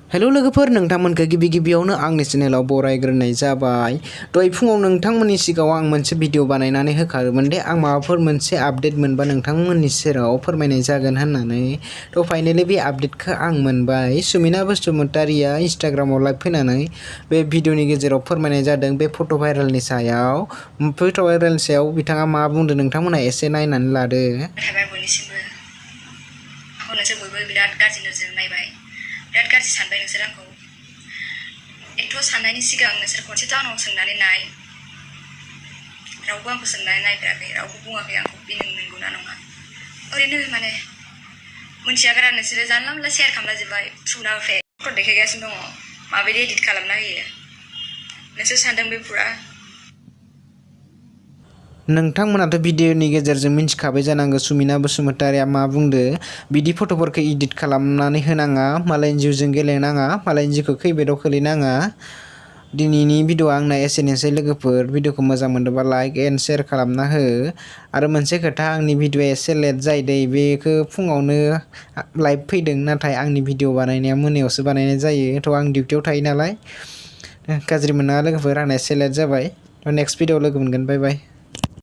Hello लोगोफोर नोंथांमोनखौ गिबियावनो आंनि चेनेलाव बरायग्रोनाय जाबाय। दहाय फुङाव नोंथांमोननि सिगाङाव आं मोनसे भिडिअ बानायनानै होखादोंमोन दे आं माबाफोर मोनसे आपडेट मोनबा नोंथांमोननि सेराव फोरमायनाय जागोन होननानै। फाइनाली बे आपडेटखौ आं मोनबाय। सुमिना बसुमतारिया इंस्टाग्रामाव लाइभ फैनानै बे भिडिअनि गेजेराव फोरमायनाय जादों बे फट' भाइरेलनि सायाव। फट' भाइरेलनि सायाव बिथाङा मा बुंदों नोंथांमोनहा एसे नायनानै लादो। बिराद गाज्रि सानबाय नोंसोर आंखौ एथ' साननायनि सिगां नोंसोर खनसे टाउनाव सोंनानै नाय। रावबो आंखौ सोंनानै नायफेराखै, रावबो बुङाखै आंखौ बे नंगौना नङा। ओरैनो माने मोनथियागारा नोंसोरो जानला मोनला शेयार खालामला जोब्बाय। ट्रु ना फेक फट' देखायगासिनो दङ, माबायदि एडिट खालामना होयो। नोंसोर सानदों बे फुरा नोंथांमोनाथ' भिडिअनि गेजेरजों मिन्थिखाबाय जानांगौ सुमिना बसुमतारिया मा बुंदो। बिदि फट'फोरखौ इडिट खालामनानै होनाङा, मालायनि जिउजों गेलेनाङा, मालायनि जिउखौ खैफोदाव खोलैनाङा। दिनैनि भिडिअ आंना एसेनोसै लोगोफोर। भिडिअखौ मोजां मोनदोंबा लाइक एन्ड शेयार खालामना हो। आरो मोनसे खोथा, आंनि भिडिअ एसे लेट जायो दै। बेखौ फुङावनो लाइभ फैदों, नाथाय आंनि भिडिअ बानायनाया मोनायावसो बानायनाय जायो। आं डिउटियाव थायो नालाय। गाज्रि मोननाङा लोगोफोर, आंना एसे लेट जाबाय। नेक्स्ट भिडिअ लोगो मोनगोन। बाय बाय।